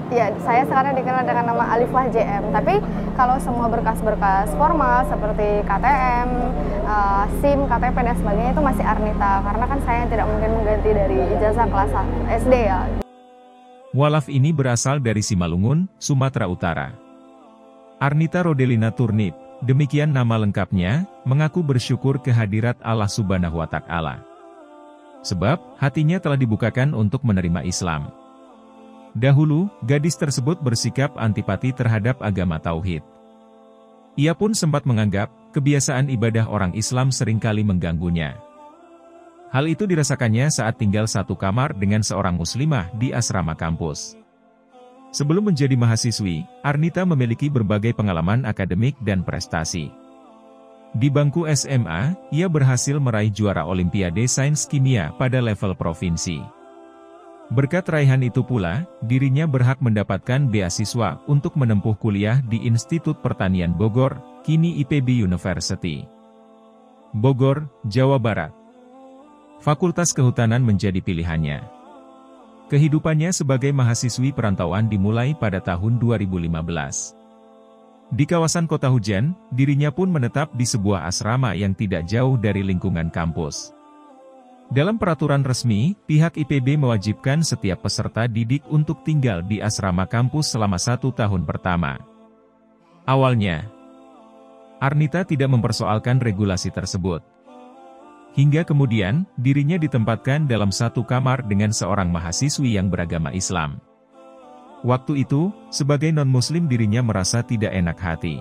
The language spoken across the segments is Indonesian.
Ya, saya sekarang dikenal dengan nama Alifah JM. Tapi kalau semua berkas-berkas formal seperti KTM, SIM, KTP dan sebagainya itu masih Arnita, karena kan saya tidak mungkin mengganti dari ijazah kelas SD ya. Mualaf ini berasal dari Simalungun, Sumatera Utara. Arnita Rodelina Turnip, demikian nama lengkapnya, mengaku bersyukur kehadirat Allah Subhanahu wa Ta'ala. Sebab, hatinya telah dibukakan untuk menerima Islam. Dahulu, gadis tersebut bersikap antipati terhadap agama Tauhid. Ia pun sempat menganggap, kebiasaan ibadah orang Islam seringkali mengganggunya. Hal itu dirasakannya saat tinggal satu kamar dengan seorang muslimah di asrama kampus. Sebelum menjadi mahasiswi, Arnita memiliki berbagai pengalaman akademik dan prestasi. Di bangku SMA, ia berhasil meraih juara Olimpiade Sains Kimia pada level provinsi. Berkat raihan itu pula, dirinya berhak mendapatkan beasiswa untuk menempuh kuliah di Institut Pertanian Bogor, kini IPB University. Bogor, Jawa Barat. Fakultas Kehutanan menjadi pilihannya. Kehidupannya sebagai mahasiswi perantauan dimulai pada tahun 2015. Di kawasan Kota Hujan, dirinya pun menetap di sebuah asrama yang tidak jauh dari lingkungan kampus. Dalam peraturan resmi, pihak IPB mewajibkan setiap peserta didik untuk tinggal di asrama kampus selama 1 tahun pertama. Awalnya, Arnita tidak mempersoalkan regulasi tersebut. Hingga kemudian, dirinya ditempatkan dalam satu kamar dengan seorang mahasiswi yang beragama Islam. Waktu itu, sebagai non-muslim dirinya merasa tidak enak hati.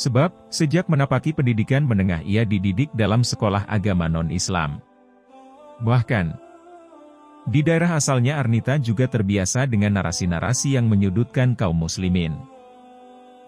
Sebab, sejak menapaki pendidikan menengah ia dididik dalam sekolah agama non-Islam. Bahkan, di daerah asalnya Arnita juga terbiasa dengan narasi-narasi yang menyudutkan kaum muslimin.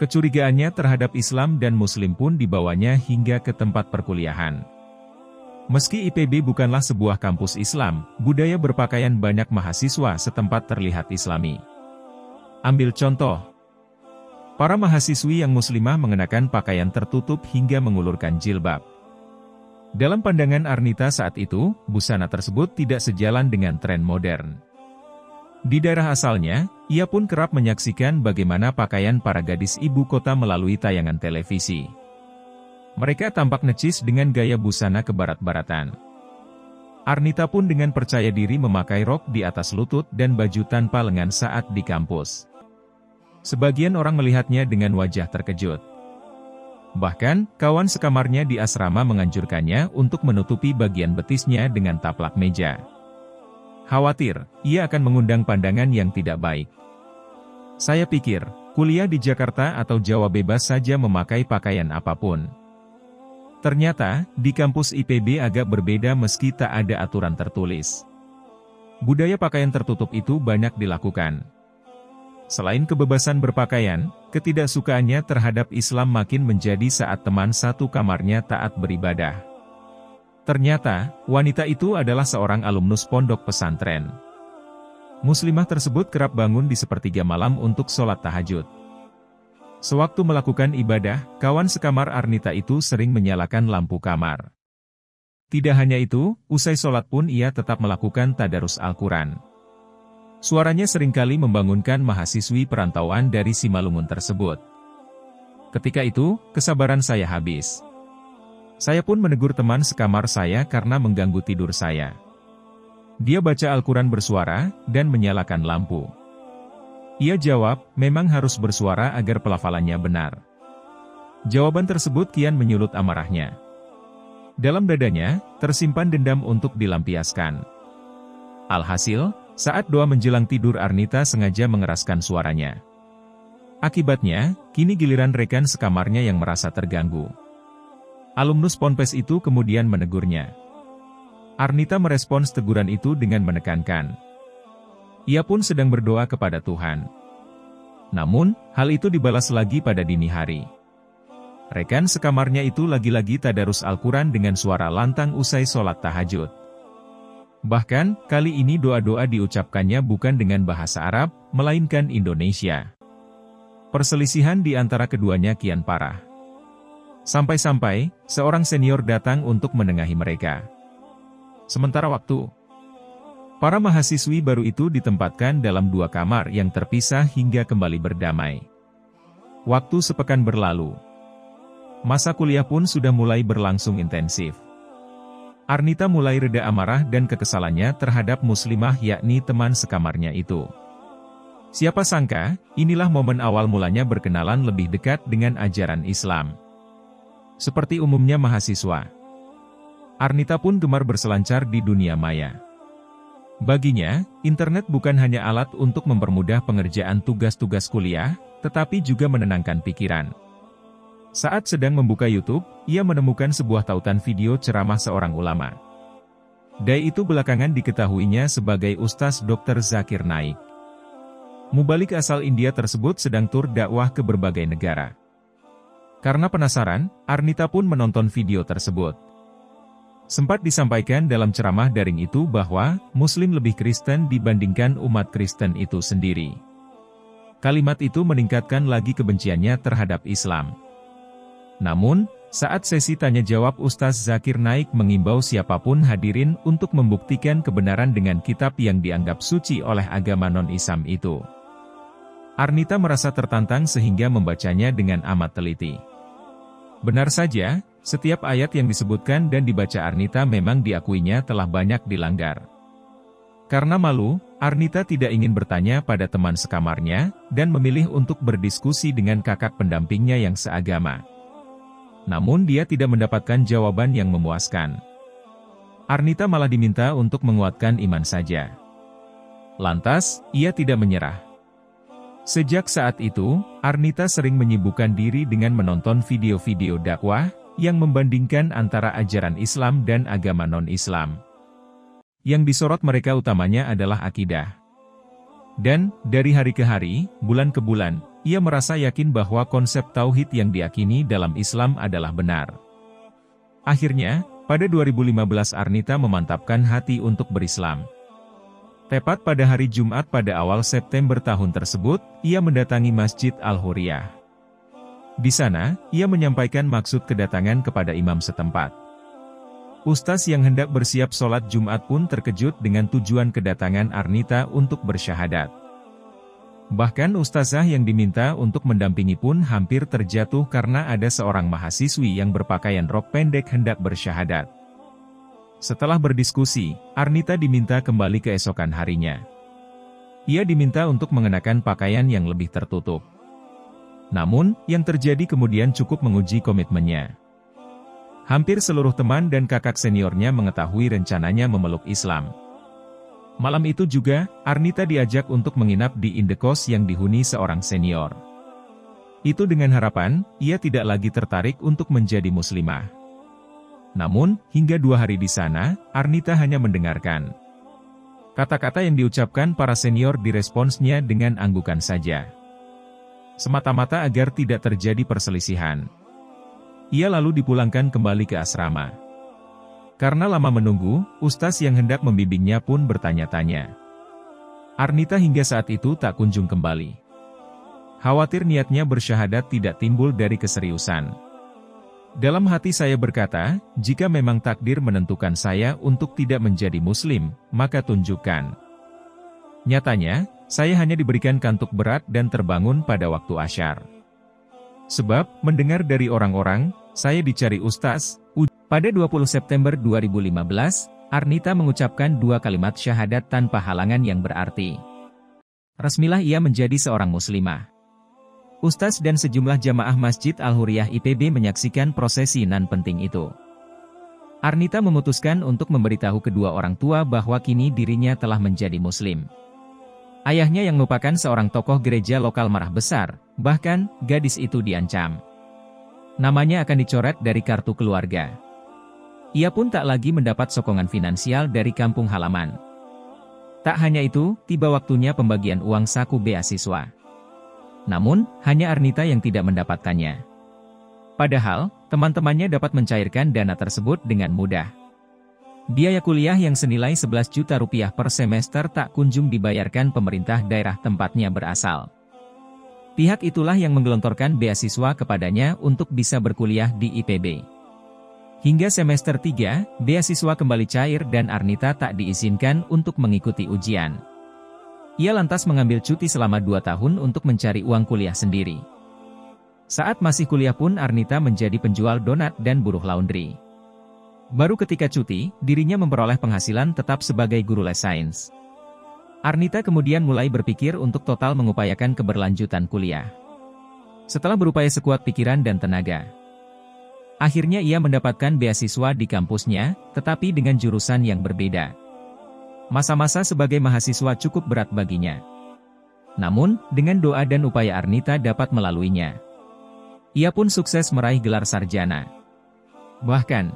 Kecurigaannya terhadap Islam dan Muslim pun dibawanya hingga ke tempat perkuliahan. Meski IPB bukanlah sebuah kampus Islam, budaya berpakaian banyak mahasiswa setempat terlihat Islami. Ambil contoh, para mahasiswi yang muslimah mengenakan pakaian tertutup hingga mengulurkan jilbab. Dalam pandangan Arnita saat itu, busana tersebut tidak sejalan dengan tren modern. Di daerah asalnya, ia pun kerap menyaksikan bagaimana pakaian para gadis ibu kota melalui tayangan televisi. Mereka tampak necis dengan gaya busana kebarat-baratan. Arnita pun dengan percaya diri memakai rok di atas lutut dan baju tanpa lengan saat di kampus. Sebagian orang melihatnya dengan wajah terkejut. Bahkan, kawan sekamarnya di asrama menganjurkannya untuk menutupi bagian betisnya dengan taplak meja. Khawatir, ia akan mengundang pandangan yang tidak baik. Saya pikir, kuliah di Jakarta atau Jawa bebas saja memakai pakaian apapun. Ternyata, di kampus IPB agak berbeda meski tak ada aturan tertulis. Budaya pakaian tertutup itu banyak dilakukan. Selain kebebasan berpakaian, ketidaksukaannya terhadap Islam makin menjadi saat teman satu kamarnya taat beribadah. Ternyata, wanita itu adalah seorang alumnus pondok pesantren. Muslimah tersebut kerap bangun di sepertiga malam untuk sholat tahajud. Sewaktu melakukan ibadah, kawan sekamar Arnita itu sering menyalakan lampu kamar. Tidak hanya itu, usai sholat pun ia tetap melakukan tadarus Al-Quran. Suaranya seringkali membangunkan mahasiswi perantauan dari Simalungun tersebut. Ketika itu, kesabaran saya habis. Saya pun menegur teman sekamar saya karena mengganggu tidur saya. Dia baca Al-Quran bersuara, dan menyalakan lampu. Ia jawab, memang harus bersuara agar pelafalannya benar. Jawaban tersebut kian menyulut amarahnya. Dalam dadanya, tersimpan dendam untuk dilampiaskan. Alhasil, saat doa menjelang tidur Arnita sengaja mengeraskan suaranya. Akibatnya, kini giliran rekan sekamarnya yang merasa terganggu. Alumnus Ponpes itu kemudian menegurnya. Arnita merespons teguran itu dengan menekankan. Ia pun sedang berdoa kepada Tuhan. Namun, hal itu dibalas lagi pada dini hari. Rekan sekamarnya itu lagi-lagi tadarus Al-Quran dengan suara lantang usai sholat tahajud. Bahkan, kali ini doa-doa diucapkannya bukan dengan bahasa Arab, melainkan Indonesia. Perselisihan di antara keduanya kian parah. Sampai-sampai, seorang senior datang untuk menengahi mereka. Sementara waktu, Para mahasiswi baru itu ditempatkan dalam 2 kamar yang terpisah hingga kembali berdamai. Waktu sepekan berlalu. Masa kuliah pun sudah mulai berlangsung intensif. Arnita mulai reda amarah dan kekesalannya terhadap muslimah yakni teman sekamarnya itu. Siapa sangka, inilah momen awal mulanya berkenalan lebih dekat dengan ajaran Islam. Seperti umumnya mahasiswa, Arnita pun gemar berselancar di dunia maya. Baginya, internet bukan hanya alat untuk mempermudah pengerjaan tugas-tugas kuliah, tetapi juga menenangkan pikiran. Saat sedang membuka YouTube, ia menemukan sebuah tautan video ceramah seorang ulama. Dai itu belakangan diketahuinya sebagai Ustaz Dr. Zakir Naik. Mubalik asal India tersebut sedang tur dakwah ke berbagai negara. Karena penasaran, Arnita pun menonton video tersebut. Sempat disampaikan dalam ceramah daring itu bahwa Muslim lebih Kristen dibandingkan umat Kristen itu sendiri. Kalimat itu meningkatkan lagi kebenciannya terhadap Islam. Namun, saat sesi tanya-jawab Ustaz Zakir Naik mengimbau siapapun hadirin untuk membuktikan kebenaran dengan kitab yang dianggap suci oleh agama non-Islam itu. Arnita merasa tertantang sehingga membacanya dengan amat teliti. Benar saja, setiap ayat yang disebutkan dan dibaca Arnita memang diakuinya telah banyak dilanggar. Karena malu, Arnita tidak ingin bertanya pada teman sekamarnya, dan memilih untuk berdiskusi dengan kakak pendampingnya yang seagama. Namun dia tidak mendapatkan jawaban yang memuaskan. Arnita malah diminta untuk menguatkan iman saja. Lantas, ia tidak menyerah. Sejak saat itu, Arnita sering menyibukkan diri dengan menonton video-video dakwah, yang membandingkan antara ajaran Islam dan agama non-Islam. Yang disorot mereka utamanya adalah akidah. Dan, dari hari ke hari, bulan ke bulan, ia merasa yakin bahwa konsep tauhid yang diyakini dalam Islam adalah benar. Akhirnya, pada 2015 Arnita memantapkan hati untuk berislam. Tepat pada hari Jumat pada awal September tahun tersebut, ia mendatangi Masjid Al-Huriyah. Di sana, ia menyampaikan maksud kedatangan kepada imam setempat. Ustaz yang hendak bersiap sholat Jumat pun terkejut dengan tujuan kedatangan Arnita untuk bersyahadat. Bahkan ustazah yang diminta untuk mendampingi pun hampir terjatuh karena ada seorang mahasiswi yang berpakaian rok pendek hendak bersyahadat. Setelah berdiskusi, Arnita diminta kembali keesokan harinya. Ia diminta untuk mengenakan pakaian yang lebih tertutup. Namun, yang terjadi kemudian cukup menguji komitmennya. Hampir seluruh teman dan kakak seniornya mengetahui rencananya memeluk Islam. Malam itu juga, Arnita diajak untuk menginap di indekos yang dihuni seorang senior. Itu dengan harapan, ia tidak lagi tertarik untuk menjadi muslimah. Namun, hingga 2 hari di sana, Arnita hanya mendengarkan. Kata-kata yang diucapkan para senior diresponsnya dengan anggukan saja. Semata-mata agar tidak terjadi perselisihan. Ia lalu dipulangkan kembali ke asrama. Karena lama menunggu, ustaz yang hendak membimbingnya pun bertanya-tanya. Arnita hingga saat itu tak kunjung kembali. Khawatir niatnya bersyahadat tidak timbul dari keseriusan. Dalam hati saya berkata, jika memang takdir menentukan saya untuk tidak menjadi muslim, maka tunjukkan. Nyatanya, saya hanya diberikan kantuk berat dan terbangun pada waktu asyar. Sebab, mendengar dari orang-orang, saya dicari ustaz. Pada 20 September 2015, Arnita mengucapkan 2 kalimat syahadat tanpa halangan yang berarti. Resmilah ia menjadi seorang muslimah. Ustaz dan sejumlah jamaah Masjid Al-Huriyah IPB menyaksikan prosesi nan penting itu. Arnita memutuskan untuk memberitahu kedua orang tua bahwa kini dirinya telah menjadi muslim. Ayahnya yang merupakan seorang tokoh gereja lokal marah besar, bahkan, gadis itu diancam. Namanya akan dicoret dari kartu keluarga. Ia pun tak lagi mendapat sokongan finansial dari kampung halaman. Tak hanya itu, tiba waktunya pembagian uang saku beasiswa. Namun, hanya Arnita yang tidak mendapatkannya. Padahal, teman-temannya dapat mencairkan dana tersebut dengan mudah. Biaya kuliah yang senilai 11 juta rupiah per semester tak kunjung dibayarkan pemerintah daerah tempatnya berasal. Pihak itulah yang menggelontorkan beasiswa kepadanya untuk bisa berkuliah di IPB. Hingga semester 3, beasiswa kembali cair dan Arnita tak diizinkan untuk mengikuti ujian. Ia lantas mengambil cuti selama 2 tahun untuk mencari uang kuliah sendiri. Saat masih kuliah pun Arnita menjadi penjual donat dan buruh laundry. Baru ketika cuti, dirinya memperoleh penghasilan tetap sebagai guru les sains. Arnita kemudian mulai berpikir untuk total mengupayakan keberlanjutan kuliah. Setelah berupaya sekuat pikiran dan tenaga, akhirnya ia mendapatkan beasiswa di kampusnya, tetapi dengan jurusan yang berbeda. Masa-masa sebagai mahasiswa cukup berat baginya. Namun, dengan doa dan upaya Arnita dapat melaluinya. Ia pun sukses meraih gelar sarjana. Bahkan,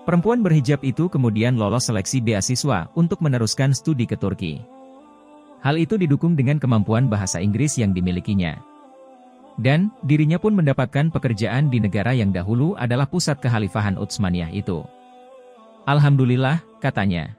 perempuan berhijab itu kemudian lolos seleksi beasiswa untuk meneruskan studi ke Turki. Hal itu didukung dengan kemampuan bahasa Inggris yang dimilikinya. Dan, dirinya pun mendapatkan pekerjaan di negara yang dahulu adalah pusat kekhalifahan Utsmaniyah itu. Alhamdulillah, katanya.